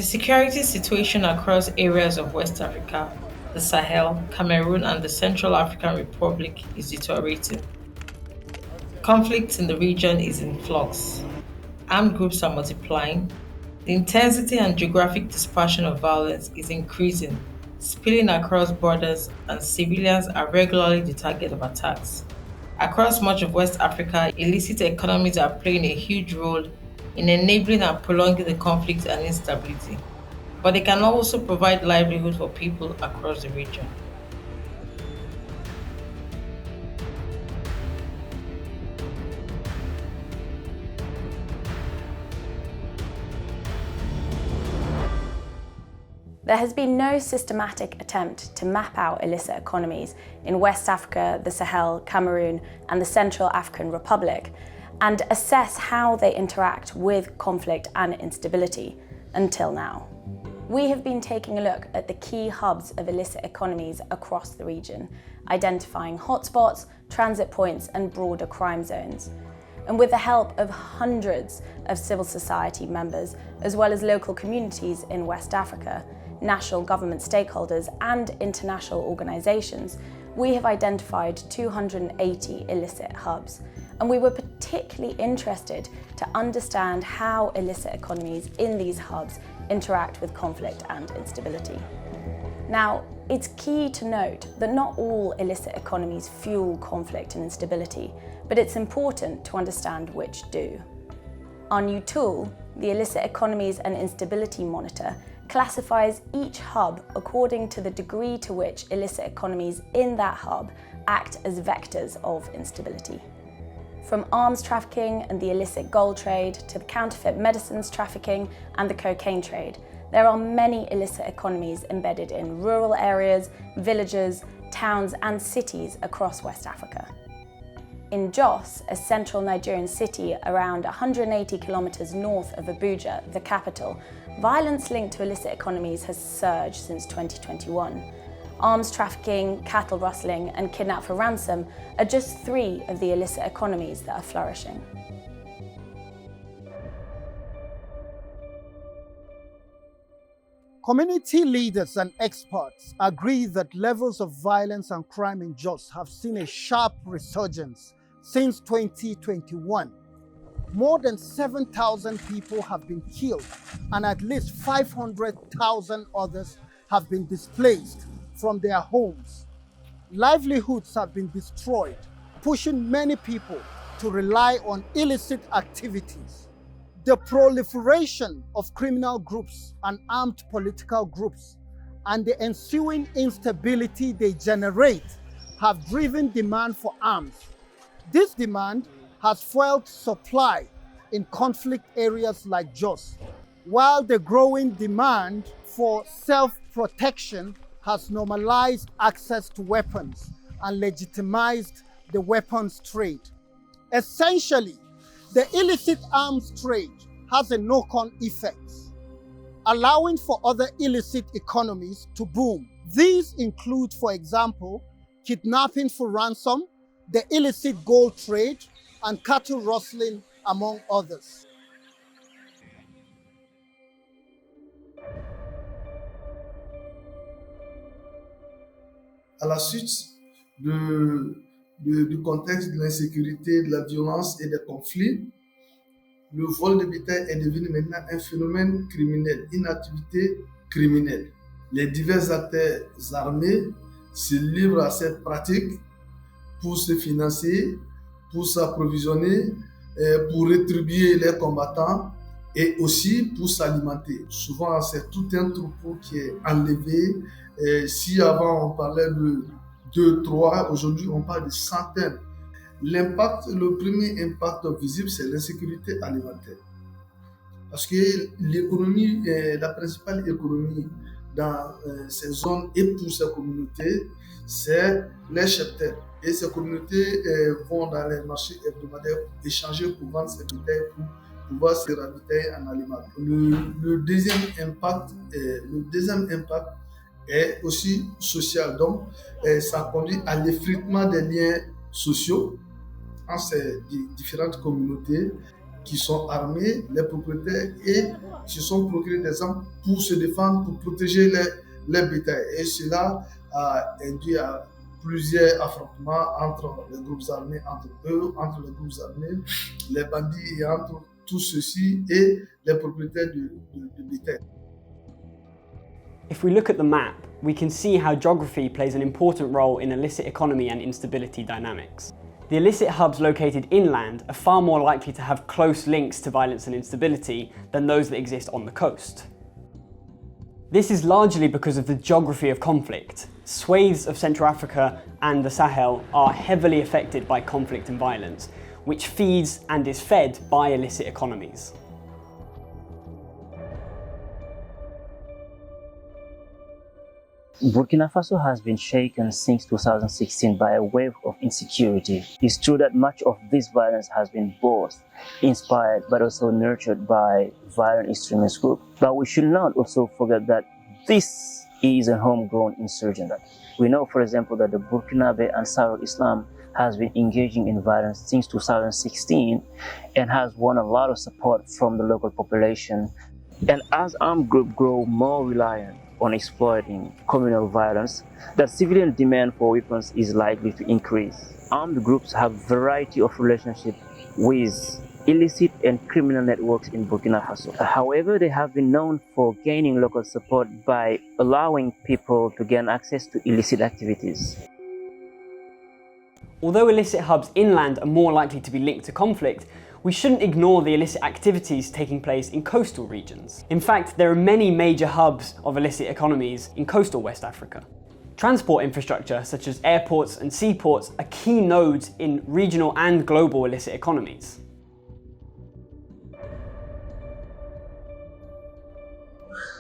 The security situation across areas of West Africa, the Sahel, Cameroon, and the Central African Republic is deteriorating. Conflict in the region is in flux. Armed groups are multiplying. The intensity and geographic dispersion of violence is increasing, spilling across borders, and civilians are regularly the target of attacks. Across much of West Africa, illicit economies are playing a huge role in enabling and prolonging the conflict and instability, but they can also provide livelihood for people across the region. There has been no systematic attempt to map out illicit economies in West Africa, the Sahel, Cameroon, and the Central African Republic, and assess how they interact with conflict and instability until now. We have been taking a look at the key hubs of illicit economies across the region, identifying hotspots, transit points, and broader crime zones. And with the help of hundreds of civil society members, as well as local communities in West Africa, national government stakeholders, and international organisations, we have identified 280 illicit hubs. And we were particularly interested to understand how illicit economies in these hubs interact with conflict and instability. Now, it's key to note that not all illicit economies fuel conflict and instability, but it's important to understand which do. Our new tool, the Illicit Economies and Instability Monitor, classifies each hub according to the degree to which illicit economies in that hub act as vectors of instability. From arms trafficking and the illicit gold trade to the counterfeit medicines trafficking and the cocaine trade, there are many illicit economies embedded in rural areas, villages, towns, and cities across West Africa. In Jos, a central Nigerian city around 180 kilometers north of Abuja, the capital, violence linked to illicit economies has surged since 2021. Arms trafficking, cattle rustling, and kidnap for ransom are just three of the illicit economies that are flourishing. Community leaders and experts agree that levels of violence and crime in Jos have seen a sharp resurgence since 2021. More than 7,000 people have been killed and at least 500,000 others have been displaced from their homes. Livelihoods have been destroyed, pushing many people to rely on illicit activities. The proliferation of criminal groups and armed political groups and the ensuing instability they generate have driven demand for arms. This demand has fueled supply in conflict areas like Jos, while the growing demand for self-protection has normalized access to weapons and legitimized the weapons trade. Essentially, the illicit arms trade has a knock-on effect, allowing for other illicit economies to boom. These include, for example, kidnapping for ransom, the illicit gold trade, and cattle rustling, among others. À la suite du contexte de l'insécurité, de la violence et des conflits, le vol de bétail est devenu maintenant un phénomène criminel, une activité criminelle. Les divers acteurs armés se livrent à cette pratique pour se financer, pour s'approvisionner, pour rétribuer les combattants et aussi pour s'alimenter. Souvent, c'est tout un troupeau qui est enlevé. Si avant on parlait de 2, 3, aujourd'hui on parle de centaines. Le premier impact visible, c'est l'insécurité alimentaire. Parce que l'économie, la principale économie dans ces zones et pour ces communautés, c'est les cheptels. Et ces communautés vont dans les marchés hebdomadaires échanger pour vendre ces bétails pour pouvoir se ravitailler en aliments. Le deuxième impact est aussi social. Donc, ça conduit à l'effritement des liens sociaux entre ces différentes communautés. qui sont armés, les propriétaires, et se sont procurés des armes pour se défendre, pour protéger les bétails. Et cela a induit à plusieurs affrontements entre les groupes armés, entre eux, entre les groupes armés, les bandits et entre tout ceci et les propriétaires de bétail. If we look at the map, we can see how geography plays an important role in illicit economy and instability dynamics. The illicit hubs located inland are far more likely to have close links to violence and instability than those that exist on the coast. This is largely because of the geography of conflict. Swathes of Central Africa and the Sahel are heavily affected by conflict and violence, which feeds and is fed by illicit economies. Burkina Faso has been shaken since 2016 by a wave of insecurity. It's true that much of this violence has been both inspired but also nurtured by violent extremist groups. But we should not also forget that this is a homegrown insurgent. We know, for example, that the Burkinabe Ansarul Islam has been engaging in violence since 2016 and has won a lot of support from the local population. And as armed groups grow more reliant on exploiting communal violence, that civilian demand for weapons is likely to increase. Armed groups have a variety of relationships with illicit and criminal networks in Burkina Faso. However, they have been known for gaining local support by allowing people to gain access to illicit activities. Although illicit hubs inland are more likely to be linked to conflict, we shouldn't ignore the illicit activities taking place in coastal regions. In fact, there are many major hubs of illicit economies in coastal West Africa. Transport infrastructure, such as airports and seaports, are key nodes in regional and global illicit economies.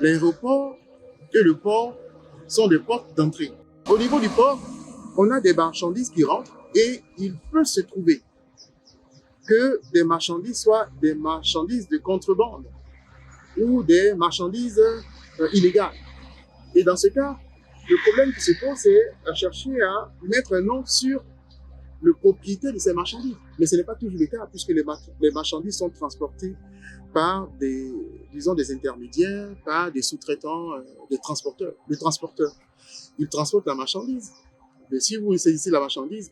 L'aéroport et le port sont des portes d'entrée. Au niveau du port, on a des marchandises qui rentrent et il peut se trouver que des marchandises soient des marchandises de contrebande ou des marchandises illégales. Et dans ce cas, le problème qui se pose, c'est à chercher à mettre un nom sur le propriétaire de ces marchandises. Mais ce n'est pas toujours le cas, puisque les marchandises sont transportées par des intermédiaires, par des sous-traitants, des transporteurs. Le transporteur, il transporte la marchandise. Mais si vous saisissez la marchandise,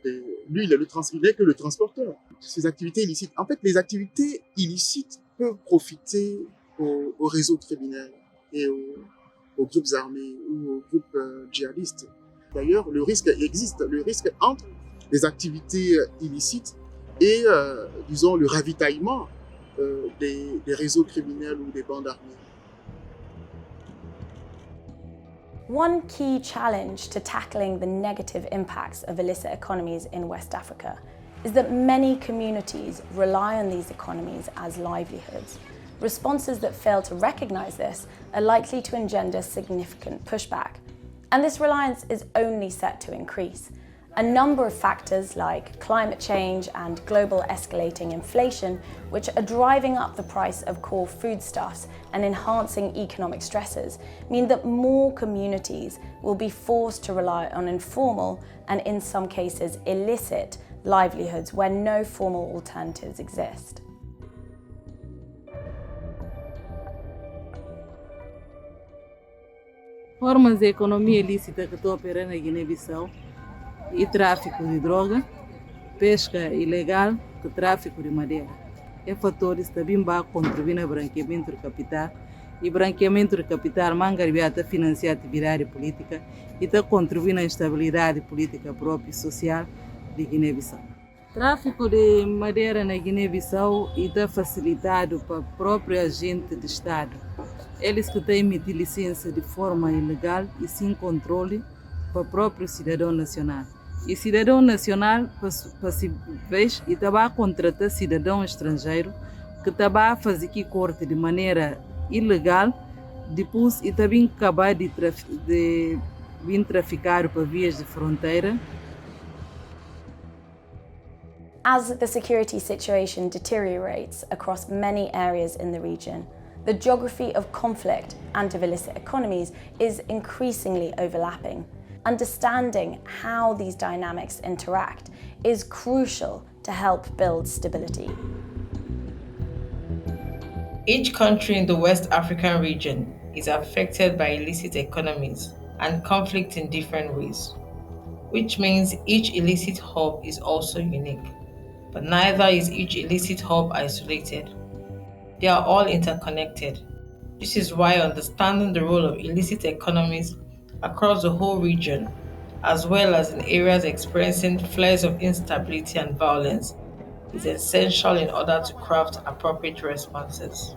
lui, il n'est que le transporteur. Ces activités illicites. En fait, les activités illicites peuvent profiter aux réseaux criminels et aux groupes armés ou aux groupes djihadistes. D'ailleurs, le risque existe. Le risque entre les activités illicites et, disons, le ravitaillement des réseaux criminels ou des bandes armées. One key challenge to tackling the negative impacts of illicit economies in West Africa is that many communities rely on these economies as livelihoods. Responses that fail to recognise this are likely to engender significant pushback, and this reliance is only set to increase. A number of factors like climate change and global escalating inflation, which are driving up the price of core foodstuffs and enhancing economic stresses, mean that more communities will be forced to rely on informal and, in some cases, illicit livelihoods where no formal alternatives exist. Formas de economia ilícita que estão operando na Guiné-Bissau e tráfico de droga, pesca ilegal e tráfico de madeira. É fatores também vão contribuir no branqueamento do capital e branqueamento do capital mangarbiata financiar atividade política e está contribuindo na instabilidade política própria e social de Guiné-Bissau. Tráfico de madeira na Guiné-Bissau está facilitado para o próprio agente de Estado. Eles que têm emitir licença de forma ilegal e sem controle para o próprio cidadão nacional. E cidadão nacional, para se vez, e também contratar cidadão estrangeiro que também faz aqui corte de maneira ilegal, depois e também acabar de vir traficar para vias de fronteira. As the security situation deteriorates across many areas in the region, the geography of conflict and of illicit economies is increasingly overlapping. Understanding how these dynamics interact is crucial to help build stability. Each country in the West African region is affected by illicit economies and conflict in different ways, which means each illicit hub is also unique. But neither is each illicit hub isolated. They are all interconnected. This is why understanding the role of illicit economies across the whole region, as well as in areas experiencing flares of instability and violence, is essential in order to craft appropriate responses.